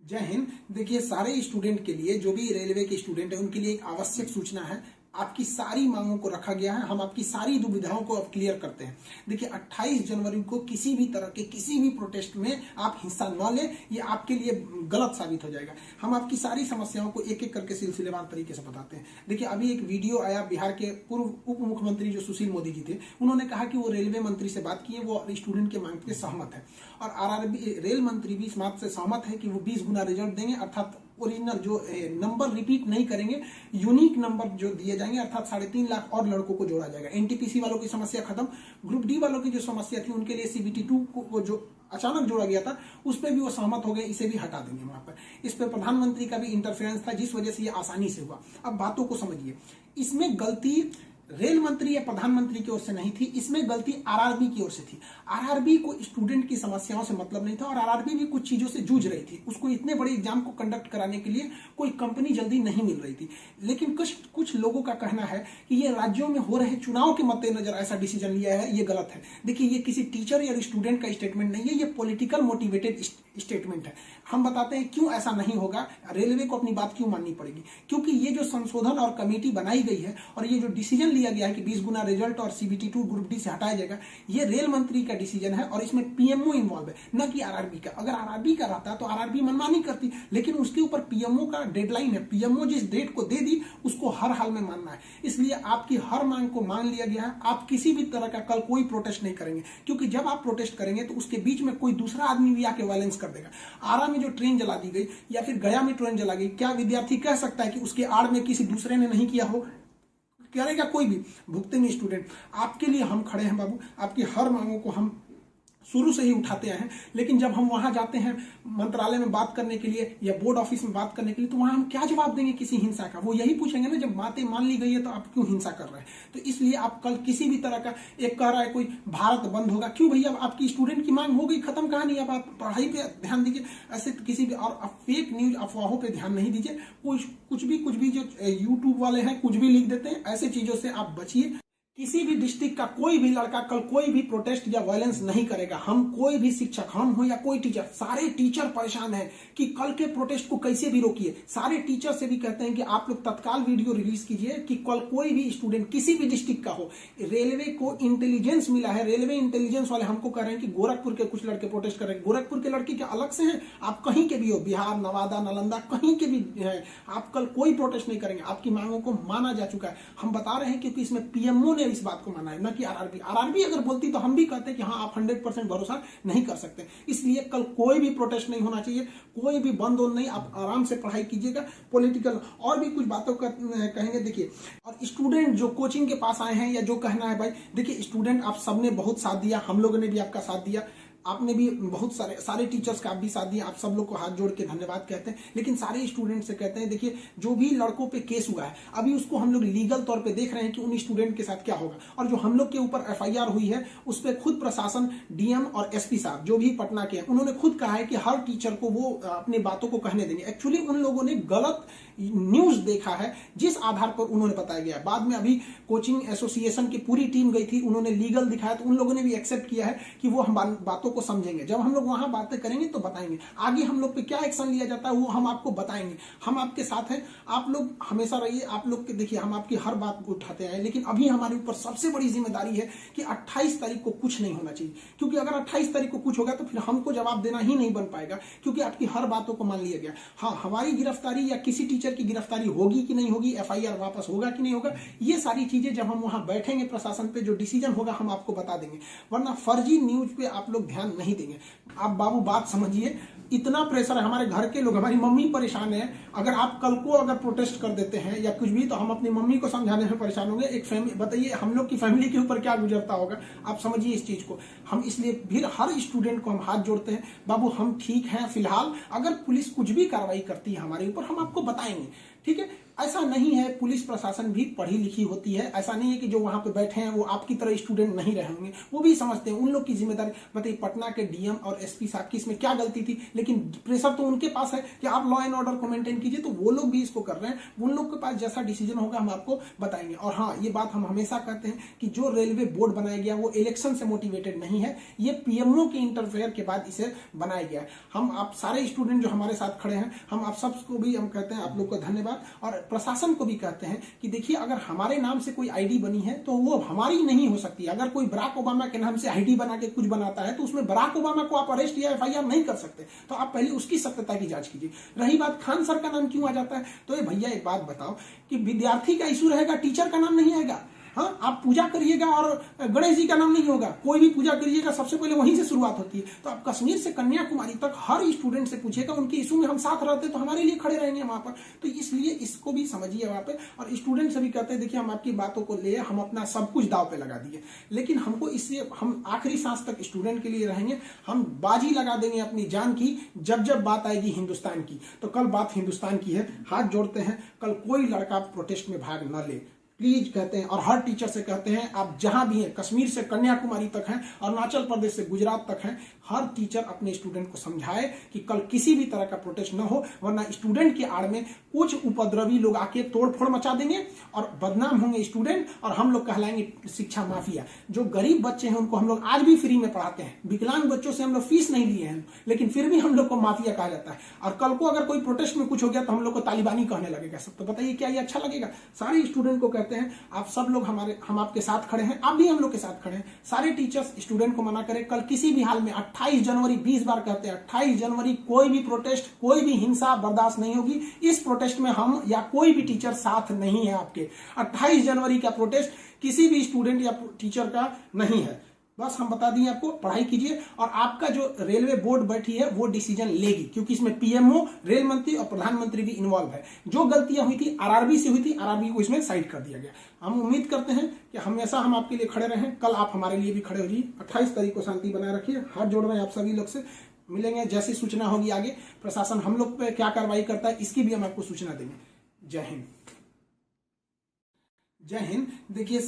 जय हिंद। देखिए, सारे स्टूडेंट के लिए, जो भी रेलवे के स्टूडेंट है, उनके लिए एक आवश्यक सूचना है। आपकी सारी मांगों को रखा गया है। हम आपकी सारी दुविधाओं को अब क्लियर करते हैं। देखिए, 28 जनवरी को किसी भी तरह के किसी भी प्रोटेस्ट में आप हिस्सा न लें, ये आपके लिए गलत साबित हो जाएगा। हम आपकी सारी समस्याओं को एक एक करके सिलसिलेवार तरीके से बताते हैं। देखिए, अभी एक वीडियो आया, बिहार के पूर्व उप मुख्यमंत्री जो सुशील मोदी जी थे, उन्होंने कहा कि वो रेलवे मंत्री से बात किए, वो स्टूडेंट के मांग पे सहमत है। और आरआरबी रेल मंत्री भी इस बात से सहमत है कि वो 20 गुना रिजल्ट देंगे, अर्थात ओरिजिनल जो नंबर रिपीट नहीं करेंगे, यूनिक नंबर जो दिए जाएंगे, अर्थात 3.5 लाख और लड़कों को जोड़ा जाएगा। एनटीपीसी वालों की समस्या खत्म। ग्रुप डी वालों की जो समस्या थी, उनके लिए सीबीटी 2 को जो अचानक जोड़ा गया था, उस पर भी वो सहमत हो गए, इसे भी हटा देंगे वहां पर। इस पर प्रधानमंत्री का भी इंटरफेरेंस था, जिस वजह से ये आसानी से हुआ। अब बातों को समझिए, इसमें गलती रेल मंत्री या प्रधानमंत्री की ओर से नहीं थी, इसमें गलती आरआरबी की ओर से थी। आरआरबी को स्टूडेंट की समस्याओं से मतलब नहीं था, और आरआरबी भी कुछ चीजों से जूझ रही थी। उसको इतने बड़े एग्जाम को कंडक्ट कराने के लिए कोई कंपनी जल्दी नहीं मिल रही थी। लेकिन कुछ लोगों का कहना है कि ये राज्यों में हो रहे चुनाव के मद्देनजर ऐसा डिसीजन लिया है, ये गलत है। देखिए, ये किसी टीचर या स्टूडेंट का स्टेटमेंट नहीं है, ये पॉलिटिकल मोटिवेटेड स्टेटमेंट है। हम बताते हैं क्यों ऐसा नहीं होगा, रेलवे को अपनी बात क्यों माननी पड़ेगी। क्योंकि ये जो संशोधन और कमेटी बनाई गई है, और ये जो डिसीजन लिया गया है कि 20 गुना रिजल्ट और सीबीटी 2 ग्रुप डी से हटाया जाएगा, ये रेल मंत्री का डिसीजन है, और इसमें पीएमओ इन्वॉल्व है, न कि आरआरबी का। अगर आरआरबी का रहता तो आरआरबी मनमानी करती, लेकिन उसके ऊपर पीएमओ का डेडलाइन है। पीएमओ जिस डेट को दे दी, उसको हर हाल में मानना है। इसलिए आपकी हर मांग को मान लिया गया है। आप किसी भी तरह का कल कोई प्रोटेस्ट नहीं करेंगे, क्योंकि जब आप प्रोटेस्ट करेंगे तो उसके बीच में कोई दूसरा आदमी भी आके वायलेंस कर देगा। आरा में जो ट्रेन जला दी गई, या फिर गया में ट्रेन जला गई, क्या विद्यार्थी कह सकता है कि उसके आड़ में किसी दूसरे ने नहीं किया हो? करेगा कोई भी, भुगतेंगे स्टूडेंट। आपके लिए हम खड़े हैं बाबू। आपकी हर मांगों को हम शुरू से ही उठाते हैं। लेकिन जब हम वहां जाते हैं मंत्रालय में बात करने के लिए या बोर्ड ऑफिस में बात करने के लिए, तो वहां हम क्या जवाब देंगे किसी हिंसा का? वो यही पूछेंगे ना, जब बातें मान ली गई है तो आप क्यों हिंसा कर रहे हैं? तो इसलिए आप कल किसी भी तरह का, एक कह रहा है कोई भारत बंद होगा, क्यों भैया? आपकी स्टूडेंट की मांग हो गई, खत्म कहानी। अब आप पढ़ाई पे ध्यान दीजिए, ऐसे किसी भी और फेक न्यूज अफवाहों पे ध्यान नहीं दीजिए। कुछ भी जो यूट्यूब वाले हैं कुछ भी लिख देते हैं, ऐसे चीजों से आप बचिए। किसी भी डिस्ट्रिक्ट का कोई भी लड़का कल कोई भी प्रोटेस्ट या वायलेंस नहीं करेगा। हम कोई भी शिक्षक, हम हो या कोई टीचर, सारे टीचर परेशान हैं कि कल के प्रोटेस्ट को कैसे भी रोकिए। सारे टीचर से भी कहते हैं कि आप लोग तत्काल वीडियो रिलीज कीजिए कि कल कोई भी स्टूडेंट किसी भी डिस्ट्रिक्ट का हो। रेलवे को इंटेलिजेंस मिला है, रेलवे इंटेलिजेंस वाले हमको कह रहे हैं कि गोरखपुर के कुछ लड़के प्रोटेस्ट कर रहे हैं। गोरखपुर के लड़के क्या अलग से हैं? आप कहीं के भी हो, बिहार, नवादा, नालंदा, कहीं के भी है, आप कल कोई प्रोटेस्ट नहीं करेंगे। आपकी मांगों को माना जा चुका है। हम बता रहे हैं क्योंकि इसमें पीएमओ ने इस बात को माना है, न कि आरआरबी। आरआरबी अगर बोलती तो हम भी कहते कि हाँ, आप 100% भरोसा नहीं कर सकते। इसलिए कल कोई भी प्रोटेस्ट नहीं होना चाहिए, कोई भी बंद नहीं। आप आराम से पढ़ाई कीजिएगा। पॉलिटिकल और भी कुछ बातों का कहेंगे। देखिए, और स्टूडेंट जो कोचिंग के पास आए हैं, या जो कहना है भाई, देखिए स्टूडेंट आप सबने बहुत साथ दिया, हम लोगों ने भी आपका साथ दिया, आपने भी बहुत सारे टीचर्स का आप भी साथ दिया। आप सब लोग को हाथ जोड़ के धन्यवाद कहते हैं। लेकिन सारे स्टूडेंट से कहते हैं, देखिए जो भी लड़कों पे केस हुआ है, अभी उसको हम लोग लीगल तौर पे देख रहे हैं कि उन स्टूडेंट के साथ क्या होगा। और जो हम लोग के ऊपर एफआईआर हुई है, उस पर खुद प्रशासन, डीएम और एसपी साहब जो भी पटना के हैं, उन्होंने खुद कहा है कि हर टीचर को वो अपनी बातों को कहने देंगे। एक्चुअली उन लोगों ने गलत न्यूज देखा है, जिस आधार पर उन्होंने बताया गया। बाद में अभी कोचिंग एसोसिएशन की पूरी टीम गई थी, उन्होंने लीगल दिखाया, तो उन लोगों ने भी एक्सेप्ट किया है कि वो हम बातों को समझेंगे। जब हम लोग वहां बातें करेंगे तो बताएंगे। आगे हम लोग पे क्या एक्शन लिया जाता है वो हम आपको बताएंगे। हम आपके साथ हैं, आप लोग हमेशा रहिए। आप लोग के देखिए, हम आपकी हर बात को उठाते हैं। लेकिन अभी हमारे ऊपर सबसे बड़ी जिम्मेदारी है कि 28 तारीख को कुछ नहीं होना चाहिए, क्योंकि अगर 28 तारीख को कुछ होगा तो फिर हमको जवाब देना ही नहीं बन पाएगा, क्योंकि आपकी हर बातों को मान लिया गया। हाँ, हमारी गिरफ्तारी या किसी टीचर की गिरफ्तारी होगी कि नहीं होगी, एफआईआर वापस होगा कि नहीं होगा, ये सारी चीजें जब हम वहां बैठेंगे प्रशासन पे, जो डिसीजन होगा हम आपको बता देंगे। वरना फर्जी न्यूज पे आप लोग ध्यान नहीं देंगे। आप बाबू बात समझिए, इतना प्रेशर है। हमारे घर के लोग, हमारी मम्मी परेशान है। अगर आप कल को अगर प्रोटेस्ट कर देते हैं या कुछ भी, तो हम अपनी मम्मी को समझाने में परेशान होंगे। एक फैमिली, बताइए हम लोग की फैमिली के ऊपर क्या गुजरता होगा। आप समझिए इस चीज को। हम इसलिए फिर हर स्टूडेंट को हम हाथ जोड़ते हैं, बाबू हम ठीक हैं फिलहाल। अगर पुलिस कुछ भी कार्रवाई करती है हमारे ऊपर, हम आपको बताएंगे, ठीक है? ऐसा नहीं है, पुलिस प्रशासन भी पढ़ी लिखी होती है। ऐसा नहीं है कि जो वहां पे बैठे हैं वो आपकी तरह स्टूडेंट नहीं रहेंगे, वो भी समझते हैं। उन लोग की जिम्मेदारी बताइए, पटना के डीएम और एसपी साहब की इसमें क्या गलती थी, लेकिन प्रेशर तो उनके पास है कि आप लॉ एंड ऑर्डर को मेंटेन कीजिए, तो वो लोग भी इसको कर रहे हैं। उन लोग के पास जैसा डिसीजन होगा हम आपको बताएंगे। और हाँ, ये बात हम हमेशा कहते हैं कि जो रेलवे बोर्ड बनाया गया वो इलेक्शन से मोटिवेटेड नहीं है, ये पीएमओ के इंटरफेयर के बाद इसे बनाया गया है। हम आप सारे स्टूडेंट जो हमारे साथ खड़े हैं, हम आप सबको भी हम कहते हैं आप लोग को धन्यवाद, और प्रशासन को भी कहते हैं कि देखिए, अगर हमारे नाम से कोई आईडी बनी है तो वो हमारी नहीं हो सकती। अगर कोई बराक ओबामा के नाम से आईडी बना के कुछ बनाता है तो उसमें बराक ओबामा को आप अरेस्ट या एफआईआर नहीं कर सकते, तो आप पहले उसकी सत्यता की जांच कीजिए। रही बात खान सर का नाम क्यों आ जाता है, तो ये भैया एक बात बताओ कि विद्यार्थी का इशू रहेगा, टीचर का नाम नहीं आएगा। हाँ, आप पूजा करिएगा और गणेश जी का नाम नहीं होगा, कोई भी पूजा करिएगा सबसे पहले वहीं से शुरुआत होती है। तो आप कश्मीर से कन्याकुमारी तक हर स्टूडेंट से पूछिएगा, उनके इशू में हम साथ रहते तो हमारे लिए खड़े रहेंगे वहां पर। तो इसलिए इसको भी समझिए वहां पे। और स्टूडेंट से भी कहते हैं, देखिए हम आपकी बातों को ले, हम अपना सब कुछ दाव पे लगा दिए, लेकिन हमको इससे हम आखिरी सांस तक स्टूडेंट के लिए रहेंगे। हम बाजी लगा देंगे अपनी जान की, जब जब बात आएगी हिंदुस्तान की। तो कल बात हिंदुस्तान की है, हाथ जोड़ते हैं, कल कोई लड़का प्रोटेस्ट में भाग न ले प्लीज, कहते हैं। और हर टीचर से कहते हैं, आप जहां भी हैं, कश्मीर से कन्याकुमारी तक हैं, अरुणाचल प्रदेश से गुजरात तक हैं, हर टीचर अपने स्टूडेंट को समझाए कि कल किसी भी तरह का प्रोटेस्ट न हो, वरना स्टूडेंट के आड़ में कुछ उपद्रवी लोग आके तोड़फोड़ मचा देंगे और बदनाम होंगे स्टूडेंट, और हम लोग कहलाएंगे शिक्षा माफिया। जो गरीब बच्चे हैं उनको हम लोग आज भी फ्री में पढ़ाते हैं, विकलांग बच्चों से हम लोग फीस नहीं लिए हैं, लेकिन फिर भी हम लोग को माफिया कहा जाता है। और कल को अगर कोई प्रोटेस्ट में कुछ हो गया तो हम लोग को तालिबानी कहने लगेगा सब। तो बताइए क्या ये अच्छा लगेगा? सारे स्टूडेंट को कहते हैं, आप सब लोग हम आपके साथ खड़े हैं, आप भी हम लोग के साथ खड़े हैं। सारे टीचर्स स्टूडेंट को मना करें, कल किसी भी हाल में 28 जनवरी 20 बार कहते हैं, 28 जनवरी कोई भी प्रोटेस्ट, कोई भी हिंसा बर्दाश्त नहीं होगी। इस प्रोटेस्ट में हम या कोई भी टीचर साथ नहीं है आपके। 28 जनवरी का प्रोटेस्ट किसी भी स्टूडेंट या टीचर का नहीं है। बस हम बता दिए आपको, पढ़ाई कीजिए, और आपका जो रेलवे बोर्ड बैठी है वो डिसीजन लेगी, क्योंकि इसमें पीएमओ, रेल मंत्री और प्रधानमंत्री भी इन्वॉल्व है। जो गलतियां हुई थी आरआरबी से हुई थी, आरआरबी को इसमें साइड कर दिया गया। हम उम्मीद करते हैं कि हमेशा हम आपके लिए खड़े रहें, कल आप हमारे लिए भी खड़े हो जाइए। 28 तारीख को शांति बनाए रखिए। हाथ जोड़ रहे हैं आप सभी लोग से, मिलेंगे जैसी सूचना होगी आगे, प्रशासन हम लोग पे क्या कार्रवाई करता है इसकी भी हम आपको सूचना देंगे। जय हिंद। जय हिंद। देखिए